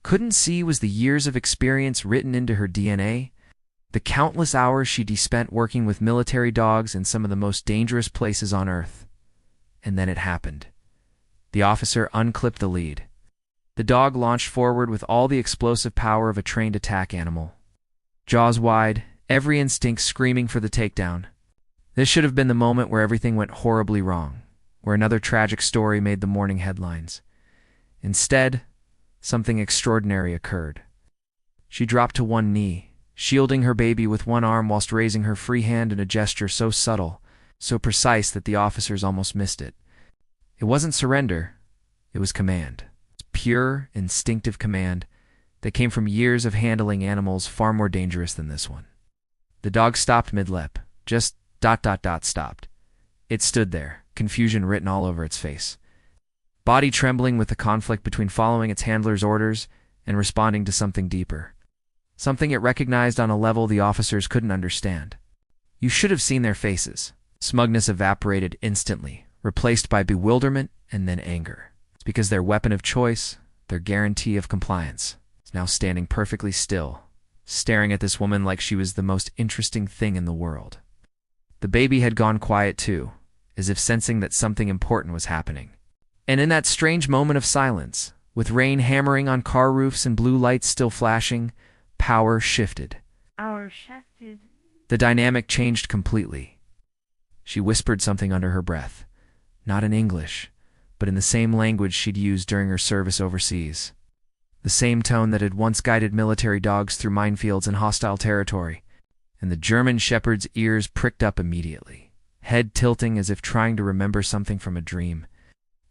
couldn't see was the years of experience written into her DNA, the countless hours she'd spent working with military dogs in some of the most dangerous places on Earth. And then it happened. The officer unclipped the lead. The dog launched forward with all the explosive power of a trained attack animal. Jaws wide, every instinct screaming for the takedown. This should have been the moment where everything went horribly wrong, where another tragic story made the morning headlines. Instead, something extraordinary occurred. She dropped to one knee, shielding her baby with one arm whilst raising her free hand in a gesture so subtle, so precise that the officers almost missed it. It wasn't surrender, it was command. Pure, instinctive command that came from years of handling animals far more dangerous than this one. The dog stopped mid-lip, just ... stopped. It stood there, confusion written all over its face. Body trembling with the conflict between following its handler's orders and responding to something deeper. Something it recognized on a level the officers couldn't understand. You should have seen their faces. Smugness evaporated instantly, replaced by bewilderment and then anger. It's because their weapon of choice, their guarantee of compliance, is now standing perfectly still, staring at this woman like she was the most interesting thing in the world. The baby had gone quiet too, as if sensing that something important was happening. And in that strange moment of silence, with rain hammering on car roofs and blue lights still flashing, power shifted. The dynamic changed completely. She whispered something under her breath, not in English, but in the same language she'd used during her service overseas. The same tone that had once guided military dogs through minefields in hostile territory, and the German shepherd's ears pricked up immediately, head tilting as if trying to remember something from a dream.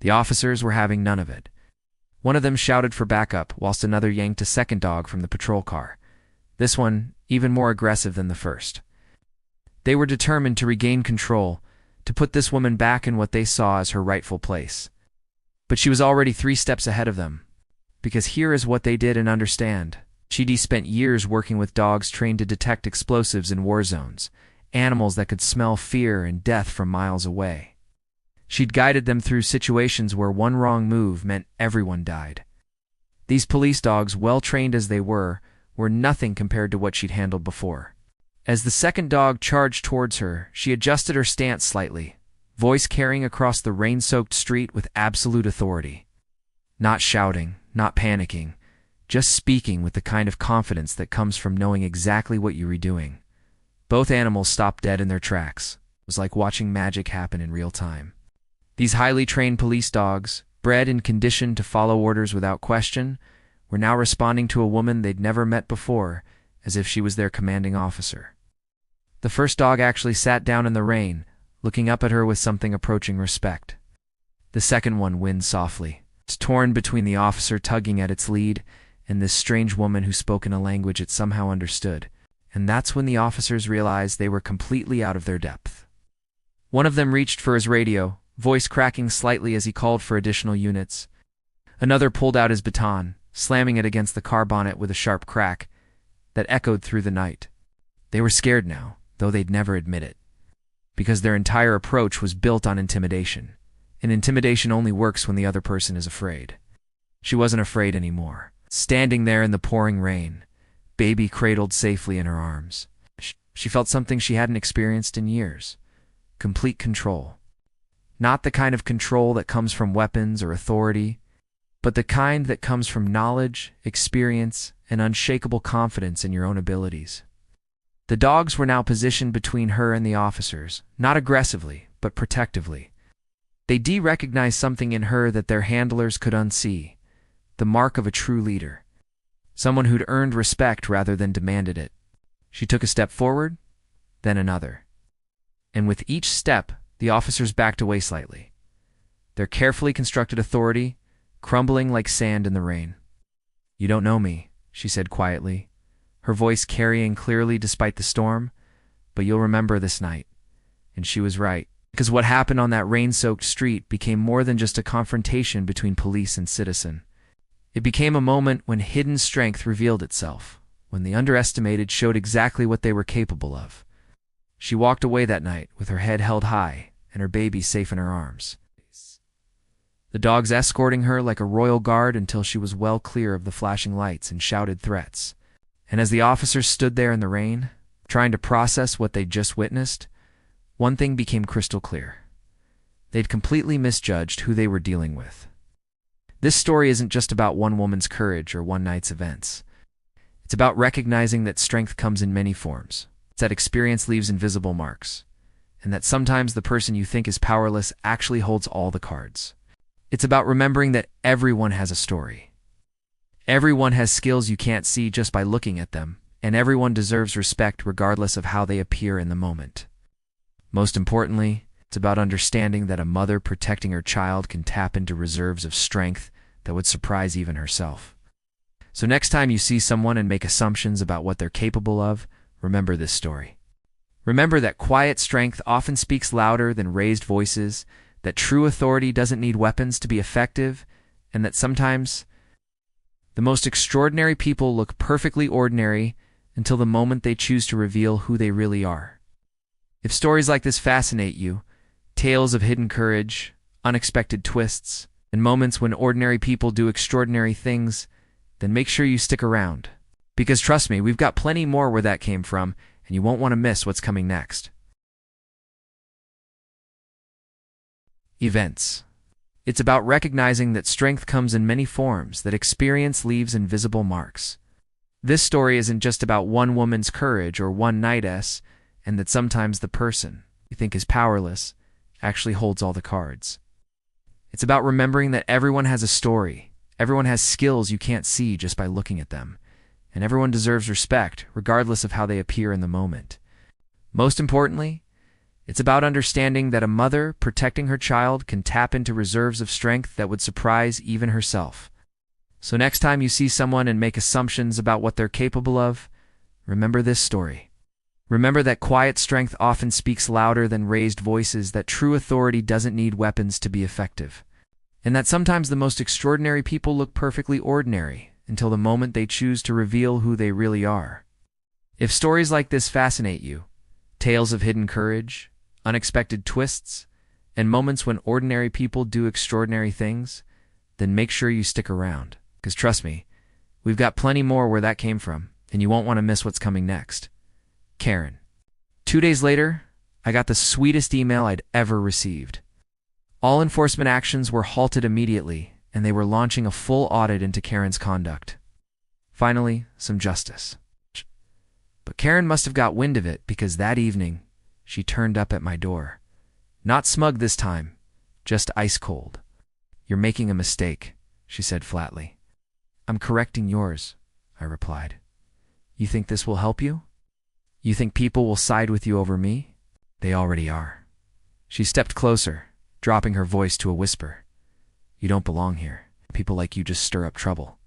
The officers were having none of it. One of them shouted for backup, whilst another yanked a second dog from the patrol car. This one, even more aggressive than the first. They were determined to regain control, to put this woman back in what they saw as her rightful place. But she was already 3 steps ahead of them. Because here is what they did and understand. Chidi spent years working with dogs trained to detect explosives in war zones, animals that could smell fear and death from miles away. She'd guided them through situations where one wrong move meant everyone died. These police dogs, well trained as they were nothing compared to what she'd handled before. As the second dog charged towards her, she adjusted her stance slightly, voice carrying across the rain-soaked street with absolute authority. Not shouting, not panicking, just speaking with the kind of confidence that comes from knowing exactly what you were doing. Both animals stopped dead in their tracks. It was like watching magic happen in real time. These highly trained police dogs, bred and conditioned to follow orders without question, were now responding to a woman they'd never met before, as if she was their commanding officer. The first dog actually sat down in the rain, looking up at her with something approaching respect. The second one whined softly, torn between the officer tugging at its lead and this strange woman who spoke in a language it somehow understood. And that's when the officers realized they were completely out of their depth. One of them reached for his radio, voice cracking slightly as he called for additional units. Another pulled out his baton, slamming it against the car bonnet with a sharp crack that echoed through the night. They were scared now, though they'd never admit it, because their entire approach was built on intimidation, and intimidation only works when the other person is afraid. She wasn't afraid anymore, standing there in the pouring rain, baby cradled safely in her arms. She felt something she hadn't experienced in years. Complete control. Not the kind of control that comes from weapons or authority, but the kind that comes from knowledge, experience, and unshakable confidence in your own abilities. The dogs were now positioned between her and the officers, not aggressively, but protectively. They recognized something in her that their handlers could unsee, the mark of a true leader. Someone who'd earned respect rather than demanded it. She took a step forward, then another. And with each step, the officers backed away slightly, their carefully constructed authority crumbling like sand in the rain. "You don't know me," she said quietly, her voice carrying clearly despite the storm, "but you'll remember this night." And she was right, because what happened on that rain-soaked street became more than just a confrontation between police and citizen. It became a moment when hidden strength revealed itself, when the underestimated showed exactly what they were capable of. She walked away that night with her head held high and her baby safe in her arms. the dogs escorting her like a royal guard until she was well clear of the flashing lights and shouted threats. And as the officers stood there in the rain, trying to process what they'd just witnessed, one thing became crystal clear. They'd completely misjudged who they were dealing with. This story isn't just about one woman's courage or one night's events. It's about recognizing that strength comes in many forms. It's that experience leaves invisible marks, and that sometimes the person you think is powerless actually holds all the cards. It's about remembering that everyone has a story. Everyone has skills you can't see just by looking at them, and everyone deserves respect regardless of how they appear in the moment. Most importantly, it's about understanding that a mother protecting her child can tap into reserves of strength that would surprise even herself. So next time you see someone and make assumptions about what they're capable of, remember this story. Remember that quiet strength often speaks louder than raised voices, that true authority doesn't need weapons to be effective, and that sometimes the most extraordinary people look perfectly ordinary until the moment they choose to reveal who they really are. If stories like this fascinate you, tales of hidden courage, unexpected twists, and moments when ordinary people do extraordinary things, then make sure you stick around. Because trust me, we've got plenty more where that came from, and you won't want to miss what's coming next. Events. It's about recognizing that strength comes in many forms, that experience leaves invisible marks. This story isn't just about one woman's courage or one nightess, and that sometimes the person you think is powerless actually holds all the cards. It's about remembering that everyone has a story, everyone has skills you can't see just by looking at them, and everyone deserves respect regardless of how they appear in the moment. Most importantly, it's about understanding that a mother protecting her child can tap into reserves of strength that would surprise even herself. So next time you see someone and make assumptions about what they're capable of, remember this story. Remember that quiet strength often speaks louder than raised voices, that true authority doesn't need weapons to be effective, and that sometimes the most extraordinary people look perfectly ordinary until the moment they choose to reveal who they really are. If stories like this fascinate you, tales of hidden courage, unexpected twists, and moments when ordinary people do extraordinary things, then make sure you stick around. Because trust me, we've got plenty more where that came from, and you won't want to miss what's coming next. Karen. 2 days later, I got the sweetest email I'd ever received. All enforcement actions were halted immediately, and they were launching a full audit into Karen's conduct. Finally, some justice. But Karen must have got wind of it, because that evening, she turned up at my door. Not smug this time, just ice cold. "You're making a mistake," she said flatly. "I'm correcting yours," I replied. "You think this will help you? You think people will side with you over me? They already are." She stepped closer, dropping her voice to a whisper. "You don't belong here. People like you just stir up trouble."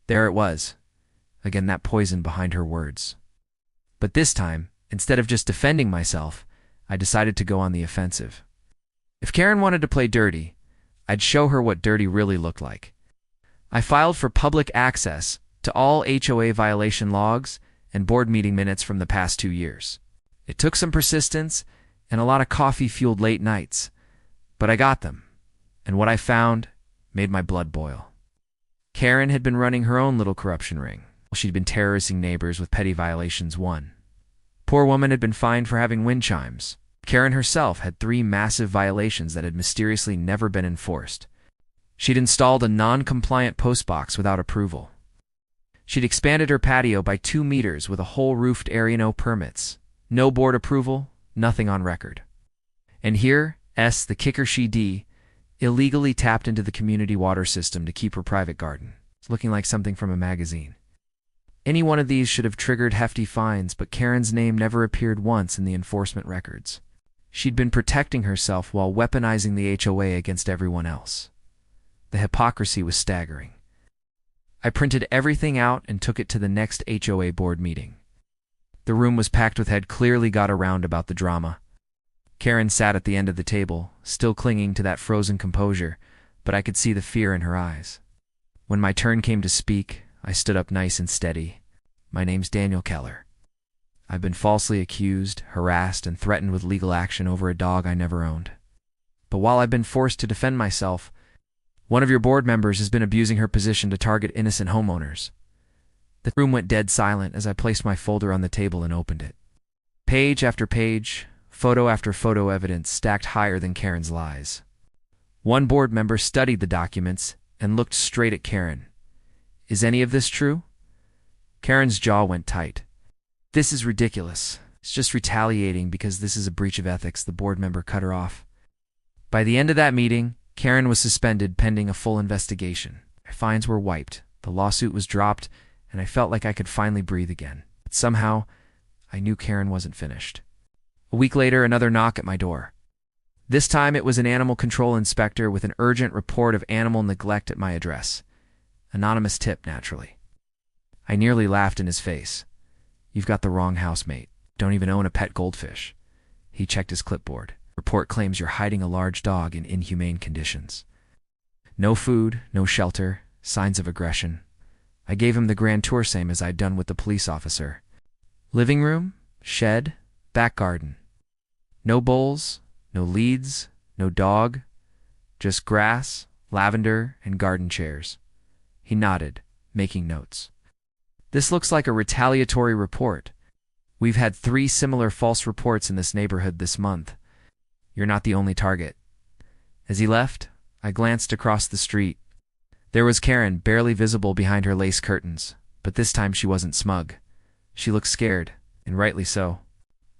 There it was, again, that poison behind her words. But this time, instead of just defending myself, I decided to go on the offensive. If Karen wanted to play dirty, I'd show her what dirty really looked like. I filed for public access to all HOA violation logs and board meeting minutes from the past 2 years. It took some persistence and a lot of coffee-fueled late nights, but I got them, and what I found made my blood boil. Karen had been running her own little corruption ring. She'd been terrorizing neighbors with petty violations. One poor woman had been fined for having wind chimes. Karen herself had 3 massive violations that had mysteriously never been enforced. She'd installed a non-compliant postbox without approval. She'd expanded her patio by 2 meters with a whole roofed area, no permits, no board approval, nothing on record. And here, the kicker, she illegally tapped into the community water system to keep her private garden. It's looking like something from a magazine. Any one of these should have triggered hefty fines, but Karen's name never appeared once in the enforcement records. She'd been protecting herself while weaponizing the HOA against everyone else. The hypocrisy was staggering. I printed everything out and took it to the next HOA board meeting. The room was packed with head clearly got around about the drama. Karen sat at the end of the table, still clinging to that frozen composure, but I could see the fear in her eyes. When my turn came to speak, I stood up nice and steady. "My name's Daniel Keller. I've been falsely accused, harassed, and threatened with legal action over a dog I never owned. But while I've been forced to defend myself, One of your board members has been abusing her position to target innocent homeowners. The room went dead silent as I placed my folder on the table and opened it. Page after page, photo after photo evidence stacked higher than Karen's lies. One board member studied the documents and looked straight at Karen. Is any of this true? Karen's jaw went tight. This is ridiculous. It's just retaliating because this is a breach of ethics, the board member cut her off. By the end of that meeting, Karen was suspended pending a full investigation. My fines were wiped, the lawsuit was dropped, and I felt like I could finally breathe again. But somehow, I knew Karen wasn't finished. A week later, another knock at my door. This time it was an animal control inspector with an urgent report of animal neglect at my address. Anonymous tip, naturally. I nearly laughed in his face. You've got the wrong house, mate. Don't even own a pet goldfish. He checked his clipboard. Report claims you're hiding a large dog in inhumane conditions. No food, no shelter, signs of aggression. I gave him the grand tour, same as I'd done with the police officer. Living room, shed, back garden. No bowls, no leads, no dog, just grass, lavender, and garden chairs. He nodded, making notes. This looks like a retaliatory report. We've had 3 similar false reports in this neighborhood this month. You're not the only target. As he left, I glanced across the street. There was Karen, barely visible behind her lace curtains, but this time she wasn't smug. She looked scared, and rightly so.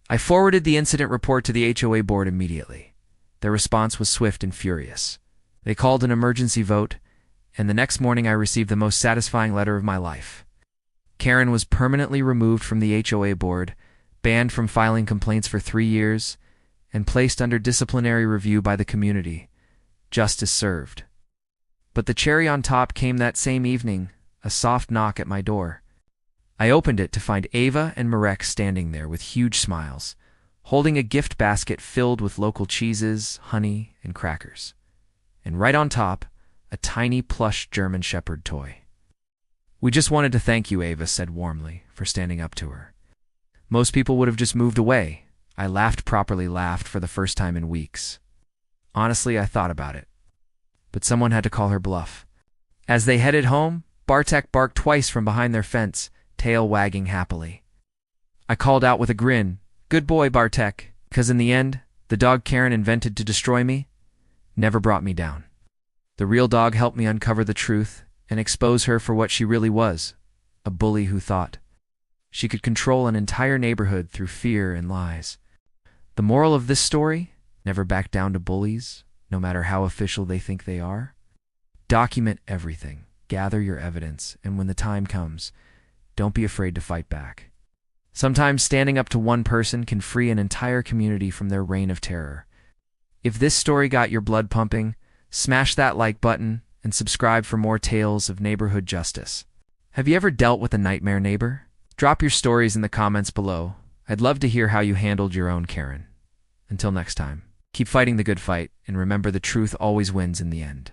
I forwarded the incident report to the HOA board immediately. Their response was swift and furious. They called an emergency vote, and the next morning I received the most satisfying letter of my life. Karen was permanently removed from the HOA board, banned from filing complaints for 3 years, and placed under disciplinary review by the community. Justice served. But the cherry on top came that same evening, a soft knock at my door. I opened it to find Ava and Marek standing there with huge smiles, holding a gift basket filled with local cheeses, honey, and crackers. And right on top, a tiny plush German Shepherd toy. We just wanted to thank you, Ava said warmly, for standing up to her. Most people would have just moved away. I properly laughed for the first time in weeks. Honestly, I thought about it. But someone had to call her bluff. As they headed home, Bartek barked twice from behind their fence, tail wagging happily. I called out with a grin, "Good boy, Bartek," because in the end, the dog Karen invented to destroy me never brought me down. The real dog helped me uncover the truth and expose her for what she really was, a bully who thought she could control an entire neighborhood through fear and lies. The moral of this story? Never back down to bullies, no matter how official they think they are. Document everything, gather your evidence, and when the time comes, don't be afraid to fight back. Sometimes standing up to one person can free an entire community from their reign of terror. If this story got your blood pumping, smash that like button and subscribe for more tales of neighborhood justice. Have you ever dealt with a nightmare neighbor? Drop your stories in the comments below. I'd love to hear how you handled your own Karen. Until next time, keep fighting the good fight, and remember the truth always wins in the end.